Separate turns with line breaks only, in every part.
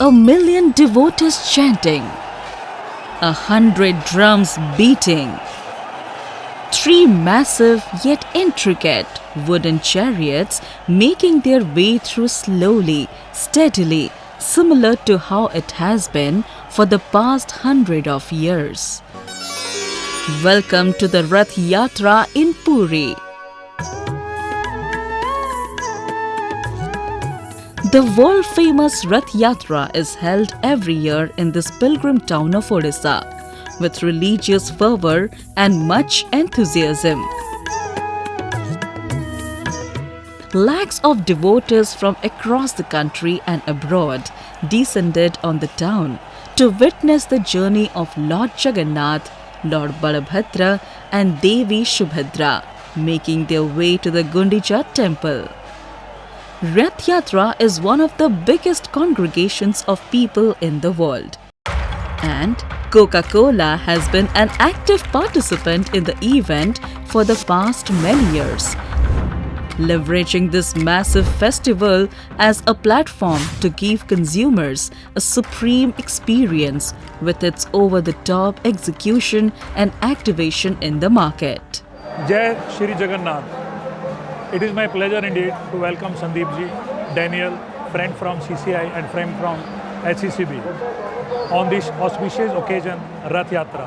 1,000,000 devotees chanting, 100 drums beating, 3 massive yet intricate wooden chariots making their way through slowly, steadily, similar to how it has been for the past 100 of years. Welcome to the Rathayatra in Puri. The world-famous Rathayatra is held every year in this pilgrim town of Odisha, with religious fervor and much enthusiasm. Lakhs of devotees from across the country and abroad descended on the town to witness the journey of Lord Jagannath, Lord Balabhadra and Devi Subhadra, making their way to the Gundicha temple. Rathayatra is one of the biggest congregations of people in the world. And Coca-Cola has been an active participant in the event for the past many years, leveraging this massive festival as a platform to give consumers a supreme experience with its over-the-top execution and activation in the market.
Jai Shri Jagannath. It is my pleasure indeed to welcome Sandeep ji, Daniel, friend from CCI and friend from HCCB on this auspicious occasion, Rathayatra.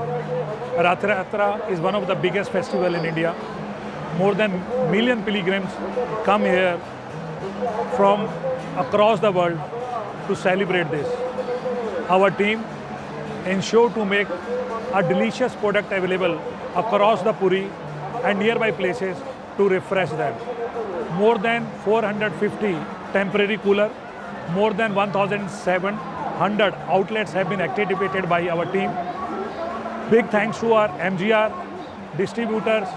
Rathayatra is one of the biggest festivals in India. More than a million pilgrims come here from across the world to celebrate this. Our team ensure to make a delicious product available across the Puri and nearby places to refresh them. More than 450 temporary cooler, more than 1,700 outlets have been activated by our team. Big thanks to our MGR, distributors,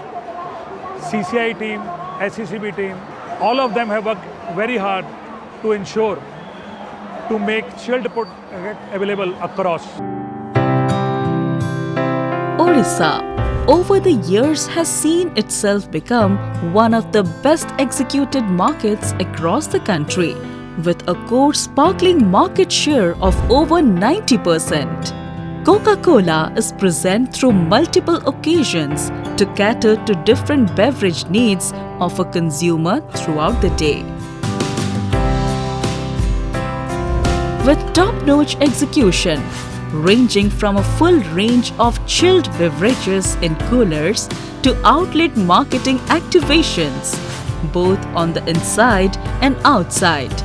CCI team, SCCB team. All of them have worked very hard to ensure to make chilled product available across.
Odisha, over the years, has seen itself become one of the best executed markets across the country, with a core sparkling market share of over 90%. Coca-Cola is present through multiple occasions to cater to different beverage needs of a consumer throughout the day. With top-notch execution, ranging from a full range of chilled beverages in coolers to outlet marketing activations, both on the inside and outside.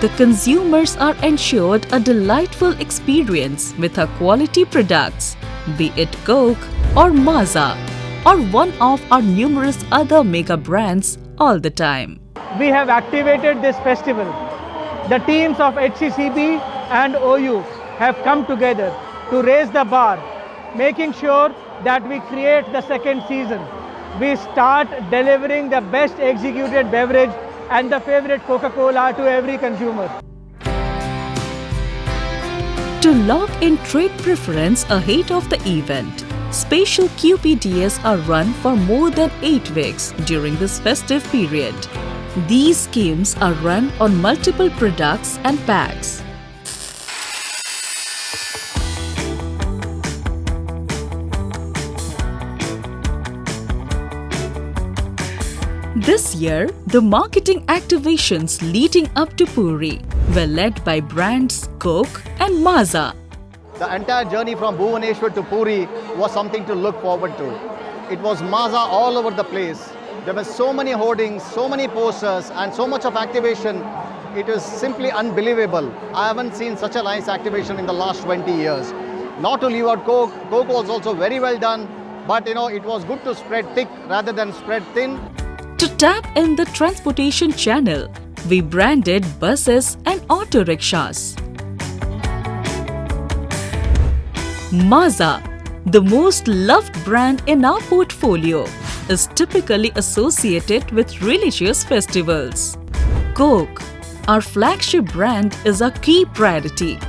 The consumers are ensured a delightful experience with our quality products, be it Coke or Maaza, or one of our numerous other mega brands all the time.
We have activated this festival. The teams of HCCB and OU have come together to raise the bar, making sure that we create the second season. We start delivering the best executed beverage and the favorite Coca-Cola to every consumer.
To lock in trade preference ahead of the event, special QPDS are run for more than 8 weeks during this festive period. These schemes are run on multiple products and packs. This year, the marketing activations leading up to Puri were led by brands Coke and Maaza.
The entire journey from Bhubaneswar to Puri was something to look forward to. It was Maaza all over the place. There were so many hoardings, so many posters and so much of activation. It was simply unbelievable. I haven't seen such a nice activation in the last 20 years. Not to leave out Coke, Coke was also very well done, but it was good to spread thick rather than spread thin.
To tap in the transportation channel, we branded buses and auto rickshaws. Maaza, the most loved brand in our portfolio, is typically associated with religious festivals. Coke, our flagship brand, is a key priority.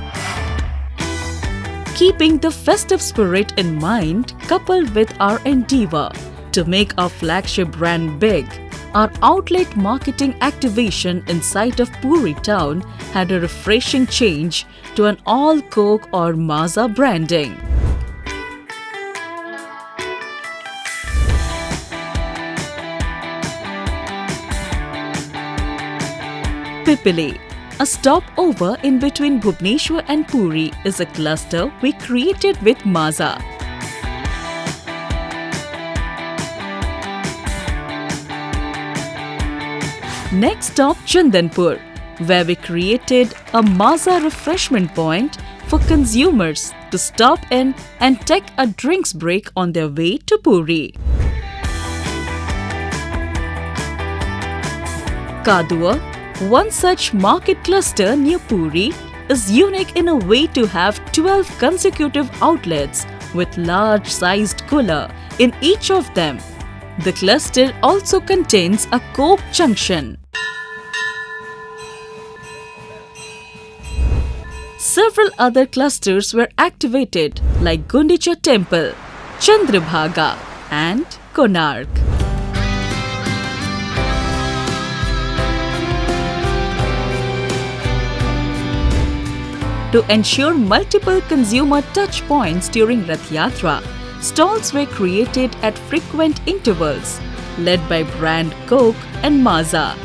Keeping the festive spirit in mind, coupled with our endeavor to make our flagship brand big, our outlet marketing activation inside of Puri town had a refreshing change to an all Coke or Maaza branding. Pipili, a stopover in between Bhubaneswar and Puri, is a cluster we created with Maaza. Next stop Chandanpur, where we created a Maaza refreshment point for consumers to stop in and take a drinks break on their way to Puri. Kadua, one such market cluster near Puri, is unique in a way to have 12 consecutive outlets with large-sized cooler in each of them. The cluster also contains a Coke junction. Several other clusters were activated like Gundicha Temple, Chandrabhaga and Konark. To ensure multiple consumer touch points during Rathayatra, stalls were created at frequent intervals, led by brand Coke and Maaza.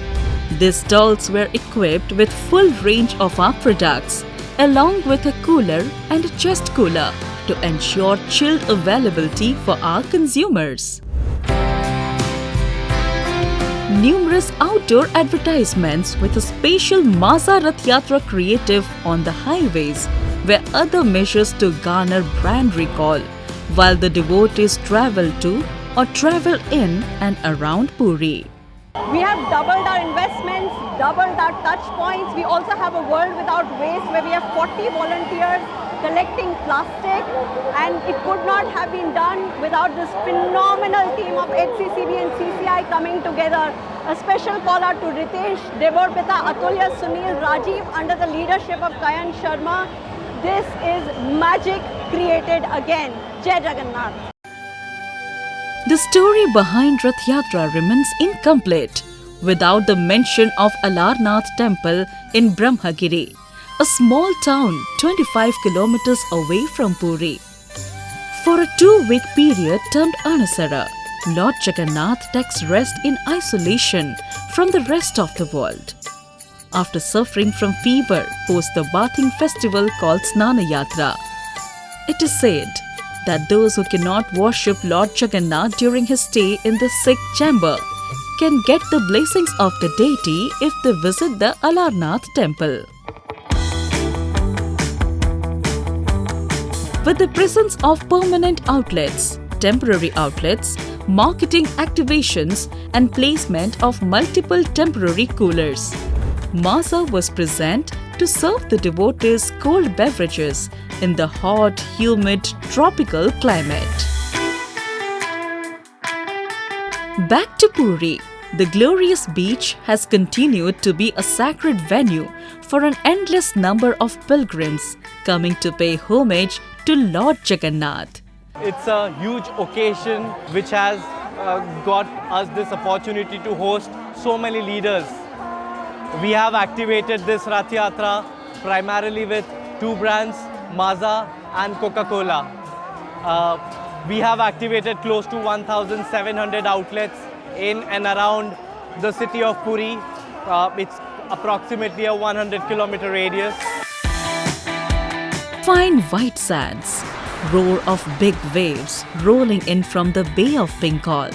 These stalls were equipped with full range of our products, along with a cooler and a chest cooler to ensure chilled availability for our consumers. Numerous outdoor advertisements with a special Maaza Rathayatra creative on the highways were other measures to garner brand recall while the devotees travel to or travel in and around Puri.
We have doubled our investments, doubled our touch points. We also have a World Without Waste where we have 40 volunteers collecting plastic, and it could not have been done without this phenomenal team of HCCB and CCI coming together. A special call out to Ritesh, Devorpita, Atulya, Sunil, Rajiv under the leadership of Kayan Sharma. This is magic created again. Jai Jagannath.
The story behind Rathayatra remains incomplete without the mention of Alarnath Temple in Brahmagiri, a small town 25 kilometers away from Puri. For a 2-week period termed Anasara, Lord Jagannath takes rest in isolation from the rest of the world. After suffering from fever post the bathing festival called Snana Yatra, it is said that those who cannot worship Lord Jagannath during his stay in the sick chamber can get the blessings of the deity if they visit the Alarnath temple. With the presence of permanent outlets, temporary outlets, marketing activations and placement of multiple temporary coolers, Maaza was present to serve the devotees cold beverages in the hot, humid, tropical climate. Back to Puri, the glorious beach has continued to be a sacred venue for an endless number of pilgrims coming to pay homage to Lord Jagannath.
It's a huge occasion which has got us this opportunity to host so many leaders. We have activated this Rathayatra primarily with 2 brands, Maaza and Coca-Cola. We have activated close to 1,700 outlets in and around the city of Puri. It's approximately a 100-kilometer radius.
Fine white sands, roar of big waves rolling in from the Bay of Bengal,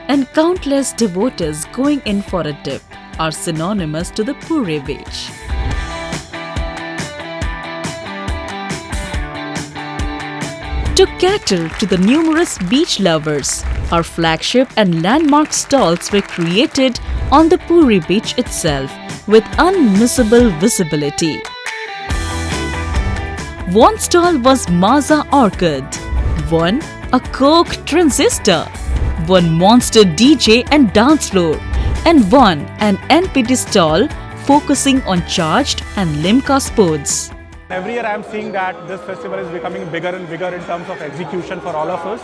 and countless devotees going in for a dip are synonymous to the Puri beach. To cater to the numerous beach lovers, our flagship and landmark stalls were created on the Puri beach itself with unmissable visibility. One stall was Maaza Orchid, one a Coke Transistor, one Monster DJ and dance floor, and one an NPT stall focusing on charged and Limca sports.
Every year I am seeing that this festival is becoming bigger and bigger in terms of execution for all of us.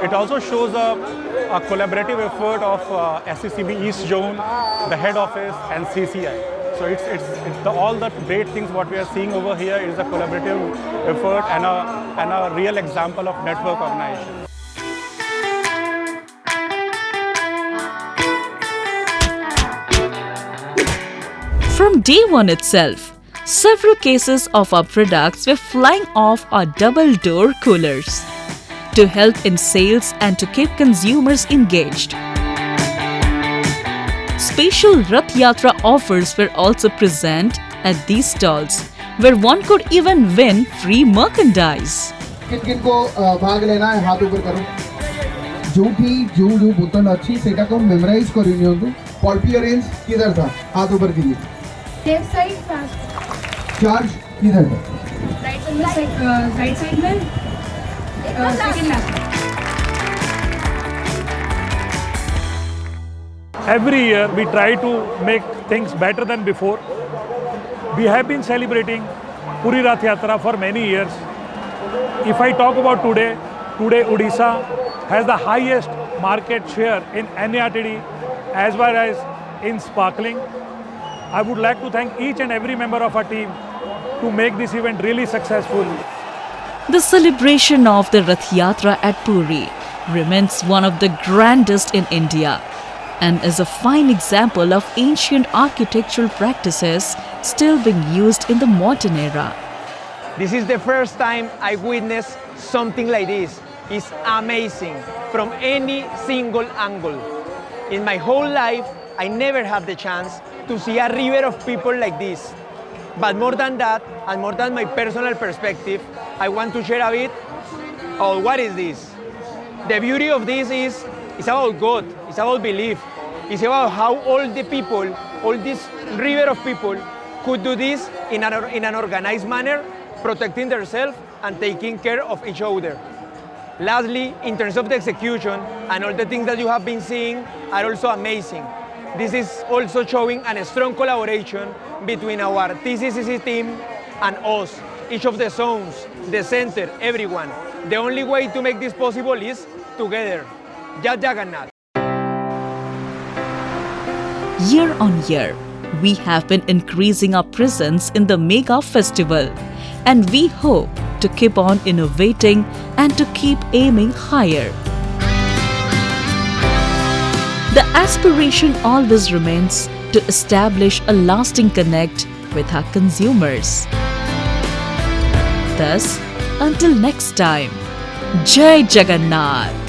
It also shows a collaborative effort of SCCB East Zone, the head office and CCI. So all the great things what we are seeing over here is a collaborative effort and a real example of network organization.
From day one itself, several cases of our products were flying off our double-door coolers to help in sales and to keep consumers engaged. Special Rathayatra offers were also present at these stalls, where one could even win free merchandise.
किन को भाग लेना है हाथ ऊपर करो जो बोतल अच्छी सेटा को मेमोराइज कर नियंतु पॉल्पी ऑरेंज किधर था हाथ ऊपर कीजिए
लेफ्ट साइड फास्ट
चार्ज किधर था
राइट साइड में second last
Every year we try to make things better than before. We have been celebrating Puri Rathayatra for many years. If I talk about today Odisha has the highest market share in NARTD as well as in sparkling. I would like to thank each and every member of our team to make this event really successful.
The celebration of the Rathayatra at Puri remains one of the grandest in India and is a fine example of ancient architectural practices still being used in the modern era.
This is the first time I witnessed something like this. It's amazing from any single angle. In my whole life, I never had the chance to see a river of people like this. But more than that, and more than my personal perspective, I want to share a bit of what is this. The beauty of this is it's about God, it's about belief. It's about how all the people, all this river of people could do this in an organized manner, protecting themselves and taking care of each other. Lastly, in terms of the execution and all the things that you have been seeing are also amazing. This is also showing a strong collaboration between our TCCC team and us, each of the zones, the center, everyone. The only way to make this possible is together. Jai Jagannath.
Year on year, we have been increasing our presence in the mega festival, and we hope to keep on innovating and to keep aiming higher. The aspiration always remains to establish a lasting connect with our consumers. Thus, until next time, Jai Jagannath!